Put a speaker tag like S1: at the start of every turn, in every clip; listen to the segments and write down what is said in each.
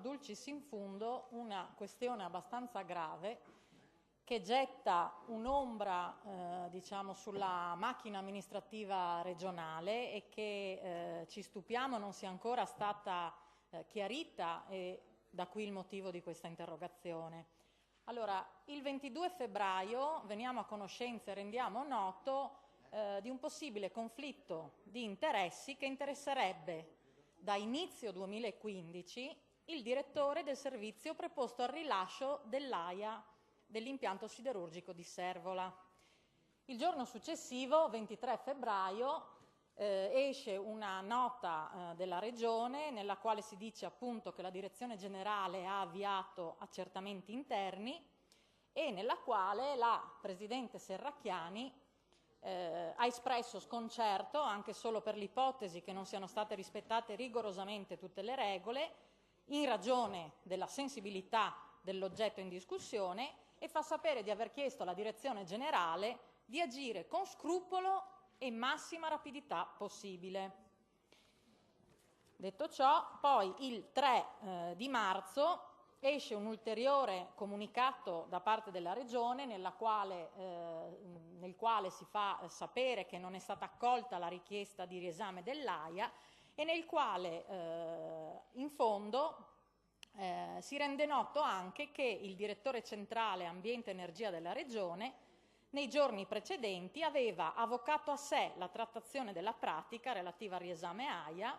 S1: dulcis in fundo una questione abbastanza grave che getta un'ombra diciamo, sulla macchina amministrativa regionale e che ci stupiamo non sia ancora stata chiarita, e da qui il motivo di questa interrogazione. Allora, il 22 febbraio veniamo a conoscenza e rendiamo noto di un possibile conflitto di interessi che interesserebbe da inizio 2015 il direttore del servizio preposto al rilascio dell'AIA dell'impianto siderurgico di Servola. Il giorno successivo, 23 febbraio, esce una nota della Regione nella quale si dice appunto che la Direzione Generale ha avviato accertamenti interni e nella quale la Presidente Serracchiani ha espresso sconcerto anche solo per l'ipotesi che non siano state rispettate rigorosamente tutte le regole in ragione della sensibilità dell'oggetto in discussione, e fa sapere di aver chiesto alla Direzione Generale di agire con scrupolo e massima rapidità possibile. Detto ciò, poi il 3 di marzo esce un ulteriore comunicato da parte della Regione nel quale si fa sapere che non è stata accolta la richiesta di riesame dell'AIA e nel quale in fondo si rende noto anche che il direttore centrale Ambiente e Energia della Regione nei giorni precedenti aveva avvocato a sé la trattazione della pratica relativa al riesame AIA,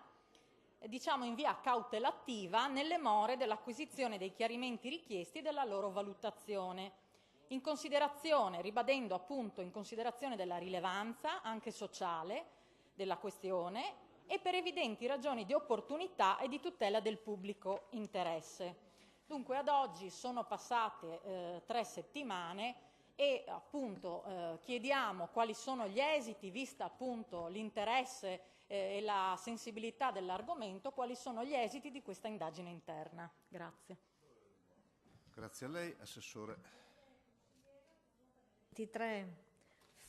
S1: diciamo in via cautelativa, nelle more dell'acquisizione dei chiarimenti richiesti e della loro valutazione, in considerazione, ribadendo appunto in considerazione della rilevanza anche sociale della questione e per evidenti ragioni di opportunità e di tutela del pubblico interesse. Dunque ad oggi sono passate 3 settimane e appunto chiediamo quali sono gli esiti, vista appunto l'interesse e la sensibilità dell'argomento, quali sono gli esiti di questa indagine interna. Grazie.
S2: Grazie a lei, Assessore.
S3: 23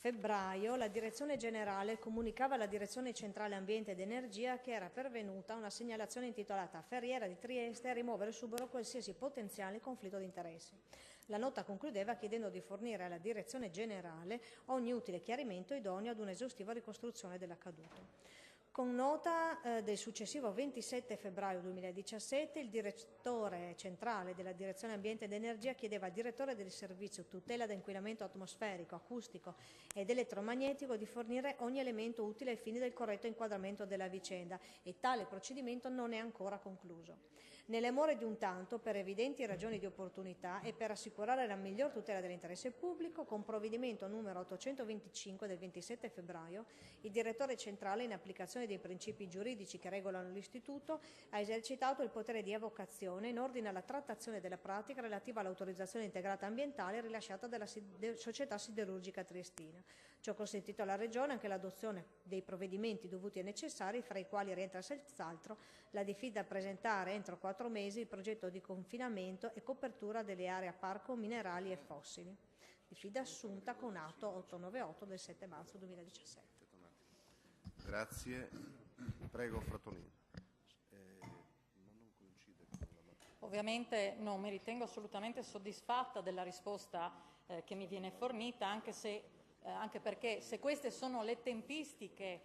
S3: febbraio la Direzione Generale comunicava alla Direzione Centrale Ambiente ed Energia che era pervenuta una segnalazione intitolata Ferriera di Trieste a rimuovere subito qualsiasi potenziale conflitto di interessi. La nota concludeva chiedendo di fornire alla Direzione Generale ogni utile chiarimento idoneo ad un'esaustiva ricostruzione dell'accaduto. Con nota del successivo 27 febbraio 2017, il direttore centrale della Direzione Ambiente ed Energia chiedeva al direttore del servizio tutela da inquinamento atmosferico, acustico ed elettromagnetico di fornire ogni elemento utile ai fini del corretto inquadramento della vicenda, e tale procedimento non è ancora concluso. Nelle more di un tanto, per evidenti ragioni di opportunità e per assicurare la miglior tutela dell'interesse pubblico, con provvedimento numero 825 del 27 febbraio, il direttore centrale, in applicazione dei principi giuridici che regolano l'istituto, ha esercitato il potere di avocazione in ordine alla trattazione della pratica relativa all'autorizzazione integrata ambientale rilasciata dalla società siderurgica triestina. Ciò consentito alla Regione anche l'adozione dei provvedimenti dovuti e necessari, fra i quali rientra senz'altro la diffida a presentare entro 4 mesi il progetto di confinamento e copertura delle aree a parco minerali e fossili. Diffida assunta con atto 898 del 7 marzo 2017.
S2: Grazie. Prego, Frattonino.
S1: Ovviamente non mi ritengo assolutamente soddisfatta della risposta che mi viene fornita, anche perché se queste sono le tempistiche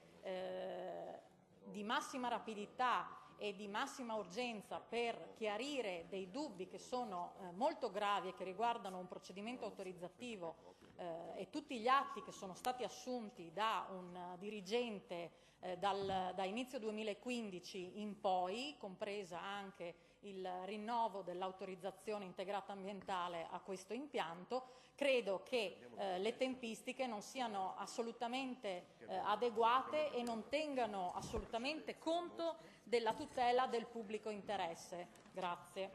S1: di massima rapidità e di massima urgenza per chiarire dei dubbi che sono molto gravi e che riguardano un procedimento autorizzativo e tutti gli atti che sono stati assunti da un dirigente da inizio 2015 in poi, compresa anche il rinnovo dell'autorizzazione integrata ambientale a questo impianto, credo che le tempistiche non siano assolutamente adeguate e non tengano assolutamente conto della tutela del pubblico interesse. Grazie.